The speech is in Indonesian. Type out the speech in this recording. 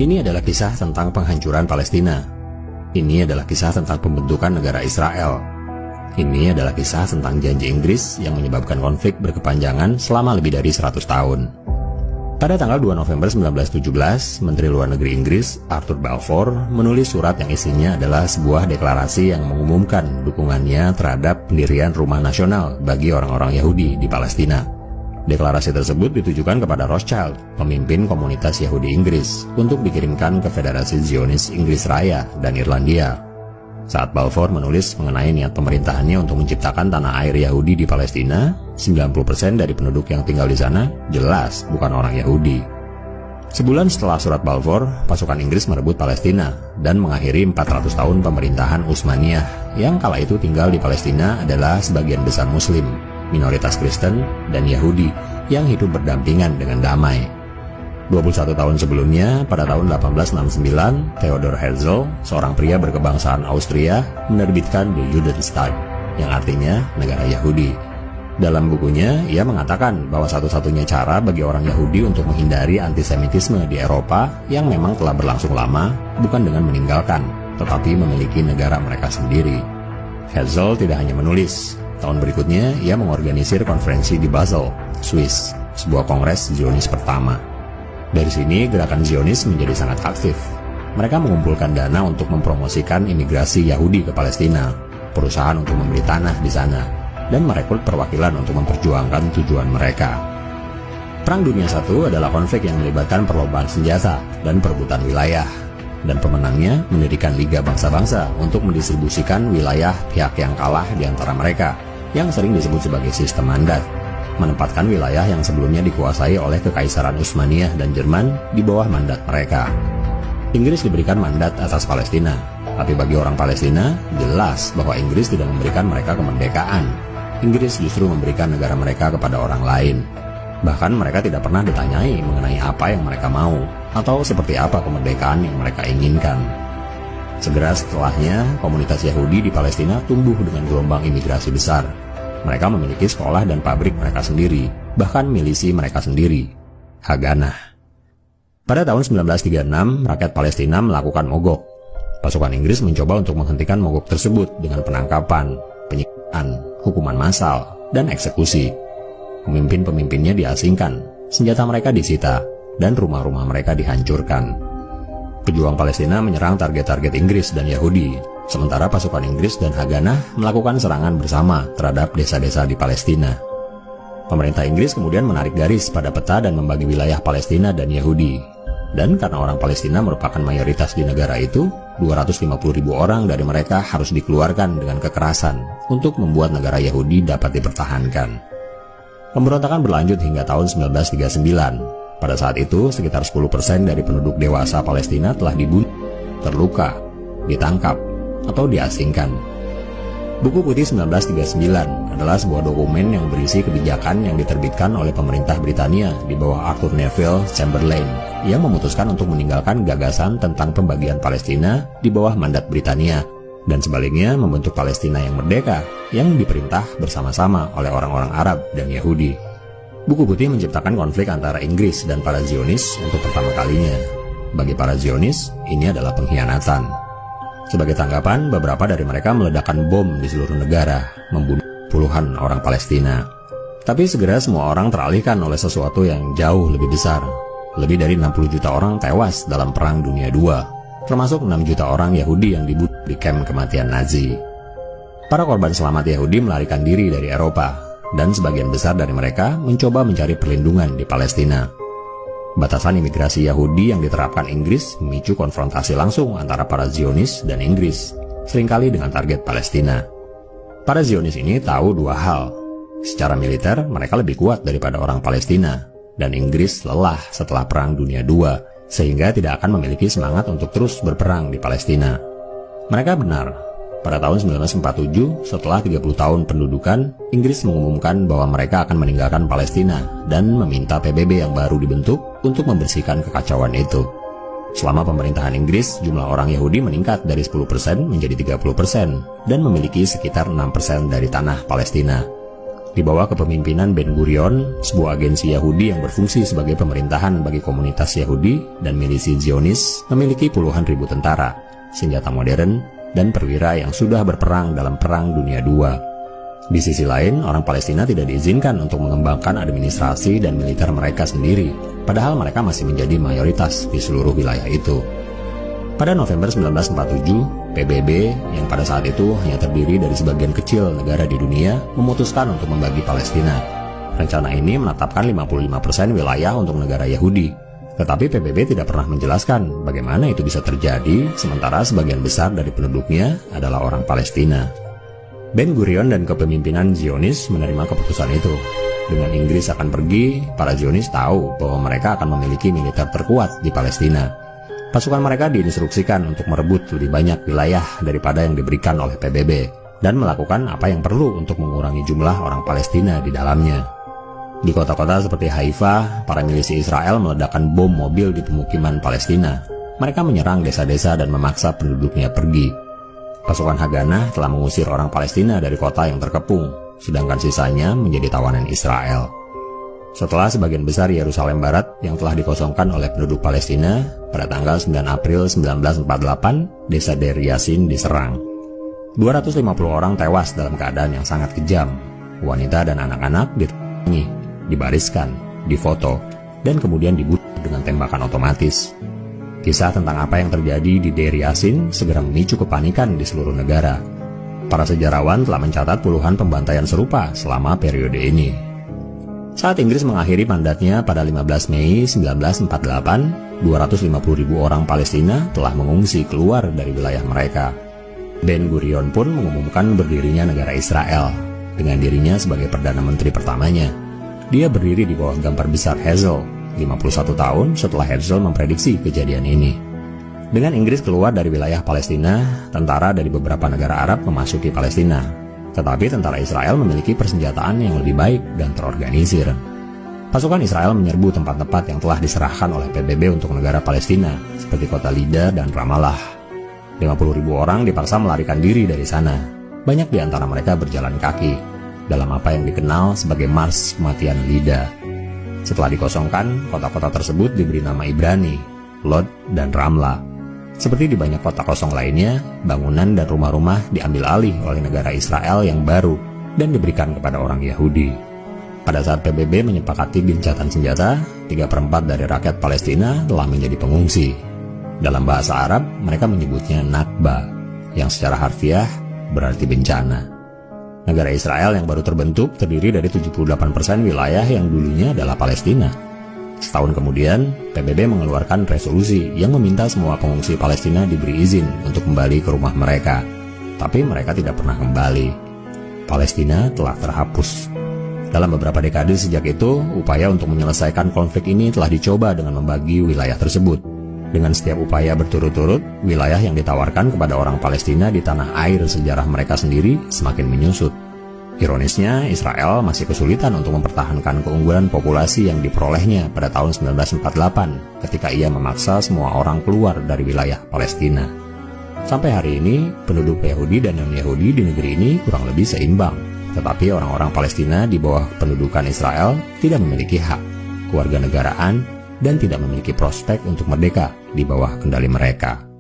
Ini adalah kisah tentang penghancuran Palestina. Ini adalah kisah tentang pembentukan negara Israel. Ini adalah kisah tentang janji Inggris yang menyebabkan konflik berkepanjangan selama lebih dari 100 tahun. Pada tanggal 2 November 1917, Menteri Luar Negeri Inggris, Arthur Balfour, menulis surat yang isinya adalah sebuah deklarasi yang mengumumkan dukungannya terhadap pendirian rumah nasional bagi orang-orang Yahudi di Palestina. Deklarasi tersebut ditujukan kepada Rothschild, pemimpin komunitas Yahudi Inggris, untuk dikirimkan ke Federasi Zionis Inggris Raya dan Irlandia. Saat Balfour menulis mengenai niat pemerintahannya untuk menciptakan tanah air Yahudi di Palestina, 90% dari penduduk yang tinggal di sana jelas bukan orang Yahudi. Sebulan setelah surat Balfour, pasukan Inggris merebut Palestina dan mengakhiri 400 tahun pemerintahan Utsmaniyah yang kala itu tinggal di Palestina adalah sebagian besar Muslim, minoritas Kristen, dan Yahudi yang hidup berdampingan dengan damai. 21 tahun sebelumnya, pada tahun 1869, Theodor Herzl, seorang pria berkebangsaan Austria, menerbitkan The Judenstaat, yang artinya negara Yahudi. Dalam bukunya, ia mengatakan bahwa satu-satunya cara bagi orang Yahudi untuk menghindari antisemitisme di Eropa yang memang telah berlangsung lama, bukan dengan meninggalkan, tetapi memiliki negara mereka sendiri. Herzl tidak hanya menulis. Tahun berikutnya, ia mengorganisir konferensi di Basel, Swiss, sebuah kongres Zionis pertama. Dari sini, gerakan Zionis menjadi sangat aktif. Mereka mengumpulkan dana untuk mempromosikan imigrasi Yahudi ke Palestina, perusahaan untuk membeli tanah di sana, dan merekrut perwakilan untuk memperjuangkan tujuan mereka. Perang Dunia I adalah konflik yang melibatkan perlombaan senjata dan perebutan wilayah, dan pemenangnya mendirikan Liga Bangsa-Bangsa untuk mendistribusikan wilayah pihak yang kalah di antara mereka, yang sering disebut sebagai sistem mandat, menempatkan wilayah yang sebelumnya dikuasai oleh Kekaisaran Utsmaniyah dan Jerman di bawah mandat mereka. Inggris diberikan mandat atas Palestina, tapi bagi orang Palestina, jelas bahwa Inggris tidak memberikan mereka kemerdekaan. Inggris justru memberikan negara mereka kepada orang lain. Bahkan mereka tidak pernah ditanyai mengenai apa yang mereka mau, atau seperti apa kemerdekaan yang mereka inginkan. Segera setelahnya, komunitas Yahudi di Palestina tumbuh dengan gelombang imigrasi besar. Mereka memiliki sekolah dan pabrik mereka sendiri, bahkan milisi mereka sendiri, Haganah. Pada tahun 1936, rakyat Palestina melakukan mogok. Pasukan Inggris mencoba untuk menghentikan mogok tersebut dengan penangkapan, penyiksaan, hukuman massal, dan eksekusi. Pemimpin-pemimpinnya diasingkan, senjata mereka disita, dan rumah-rumah mereka dihancurkan. Pejuang Palestina menyerang target-target Inggris dan Yahudi, sementara pasukan Inggris dan Haganah melakukan serangan bersama terhadap desa-desa di Palestina. Pemerintah Inggris kemudian menarik garis pada peta dan membagi wilayah Palestina dan Yahudi. Dan karena orang Palestina merupakan mayoritas di negara itu, 250.000 orang dari mereka harus dikeluarkan dengan kekerasan untuk membuat negara Yahudi dapat dipertahankan. Pemberontakan berlanjut hingga tahun 1939. Pada saat itu, sekitar 10% dari penduduk dewasa Palestina telah dibunuh, terluka, ditangkap, atau diasingkan. Buku Putih 1939 adalah sebuah dokumen yang berisi kebijakan yang diterbitkan oleh pemerintah Britania di bawah Arthur Neville Chamberlain yang memutuskan untuk meninggalkan gagasan tentang pembagian Palestina di bawah mandat Britania dan sebaliknya membentuk Palestina yang merdeka yang diperintah bersama-sama oleh orang-orang Arab dan Yahudi. Buku Putih menciptakan konflik antara Inggris dan para Zionis untuk pertama kalinya. Bagi para Zionis, ini adalah pengkhianatan. Sebagai tanggapan, beberapa dari mereka meledakkan bom di seluruh negara, membunuh puluhan orang Palestina. Tapi segera semua orang teralihkan oleh sesuatu yang jauh lebih besar. Lebih dari 60 juta orang tewas dalam Perang Dunia II, termasuk 6 juta orang Yahudi yang dibunuh di kamp kematian Nazi. Para korban selamat Yahudi melarikan diri dari Eropa, dan sebagian besar dari mereka mencoba mencari perlindungan di Palestina. Batasan imigrasi Yahudi yang diterapkan Inggris memicu konfrontasi langsung antara para Zionis dan Inggris, seringkali dengan target Palestina. Para Zionis ini tahu dua hal. Secara militer, mereka lebih kuat daripada orang Palestina, dan Inggris lelah setelah Perang Dunia II, sehingga tidak akan memiliki semangat untuk terus berperang di Palestina. Mereka benar. Pada tahun 1947, setelah 30 tahun pendudukan, Inggris mengumumkan bahwa mereka akan meninggalkan Palestina dan meminta PBB yang baru dibentuk untuk membersihkan kekacauan itu. Selama pemerintahan Inggris, jumlah orang Yahudi meningkat dari 10% menjadi 30% dan memiliki sekitar 6% dari tanah Palestina. Di bawah kepemimpinan Ben Gurion, sebuah agensi Yahudi yang berfungsi sebagai pemerintahan bagi komunitas Yahudi dan milisi Zionis memiliki puluhan ribu tentara, senjata modern, dan perwira yang sudah berperang dalam Perang Dunia II. Di sisi lain, orang Palestina tidak diizinkan untuk mengembangkan administrasi dan militer mereka sendiri, padahal mereka masih menjadi mayoritas di seluruh wilayah itu. Pada November 1947, PBB yang pada saat itu hanya terdiri dari sebagian kecil negara di dunia memutuskan untuk membagi Palestina. Rencana ini menetapkan 55% wilayah untuk negara Yahudi. Tetapi PBB tidak pernah menjelaskan bagaimana itu bisa terjadi sementara sebagian besar dari penduduknya adalah orang Palestina. Ben Gurion dan kepemimpinan Zionis menerima keputusan itu. Dengan Inggris akan pergi, para Zionis tahu bahwa mereka akan memiliki militer terkuat di Palestina. Pasukan mereka diinstruksikan untuk merebut lebih banyak wilayah daripada yang diberikan oleh PBB dan melakukan apa yang perlu untuk mengurangi jumlah orang Palestina di dalamnya. Di kota-kota seperti Haifa, para milisi Israel meledakkan bom mobil di pemukiman Palestina. Mereka menyerang desa-desa dan memaksa penduduknya pergi. Pasukan Haganah telah mengusir orang Palestina dari kota yang terkepung, sedangkan sisanya menjadi tawanan Israel. Setelah sebagian besar Yerusalem Barat yang telah dikosongkan oleh penduduk Palestina, pada tanggal 9 April 1948, desa Deir Yassin diserang. 250 orang tewas dalam keadaan yang sangat kejam. Wanita dan anak-anak diterangi, dibariskan, difoto, dan kemudian dibunuh dengan tembakan otomatis. Kisah tentang apa yang terjadi di Deir Yassin segera memicu kepanikan di seluruh negara. Para sejarawan telah mencatat puluhan pembantaian serupa selama periode ini. Saat Inggris mengakhiri mandatnya pada 15 Mei 1948, 250.000 orang Palestina telah mengungsi keluar dari wilayah mereka. Ben Gurion pun mengumumkan berdirinya negara Israel, dengan dirinya sebagai Perdana Menteri pertamanya. Dia berdiri di bawah gambar besar Herzl, 51 tahun setelah Herzl memprediksi kejadian ini. Dengan Inggris keluar dari wilayah Palestina, tentara dari beberapa negara Arab memasuki Palestina. Tetapi tentara Israel memiliki persenjataan yang lebih baik dan terorganisir. Pasukan Israel menyerbu tempat-tempat yang telah diserahkan oleh PBB untuk negara Palestina, seperti kota Lida dan Ramallah. 50.000 orang dipaksa melarikan diri dari sana. Banyak di antara mereka berjalan kaki, dalam apa yang dikenal sebagai Mars Kematian Lida. Setelah dikosongkan, kota-kota tersebut diberi nama Ibrani, Lod, dan Ramla. Seperti di banyak kota kosong lainnya, bangunan dan rumah-rumah diambil alih oleh negara Israel yang baru dan diberikan kepada orang Yahudi. Pada saat PBB menyepakati gencatan senjata, 3/4 dari rakyat Palestina telah menjadi pengungsi. Dalam bahasa Arab, mereka menyebutnya Nakba, yang secara harfiah berarti bencana. Negara Israel yang baru terbentuk terdiri dari 78% wilayah yang dulunya adalah Palestina. Setahun kemudian, PBB mengeluarkan resolusi yang meminta semua pengungsi Palestina diberi izin untuk kembali ke rumah mereka. Tapi mereka tidak pernah kembali. Palestina telah terhapus. Dalam beberapa dekade sejak itu, upaya untuk menyelesaikan konflik ini telah dicoba dengan membagi wilayah tersebut. Dengan setiap upaya berturut-turut, wilayah yang ditawarkan kepada orang Palestina di tanah air sejarah mereka sendiri semakin menyusut. Ironisnya, Israel masih kesulitan untuk mempertahankan keunggulan populasi yang diperolehnya pada tahun 1948 ketika ia memaksa semua orang keluar dari wilayah Palestina. Sampai hari ini, penduduk Yahudi dan non-Yahudi di negeri ini kurang lebih seimbang. Tetapi orang-orang Palestina di bawah pendudukan Israel tidak memiliki hak kewarganegaraan dan tidak memiliki prospek untuk merdeka di bawah kendali mereka.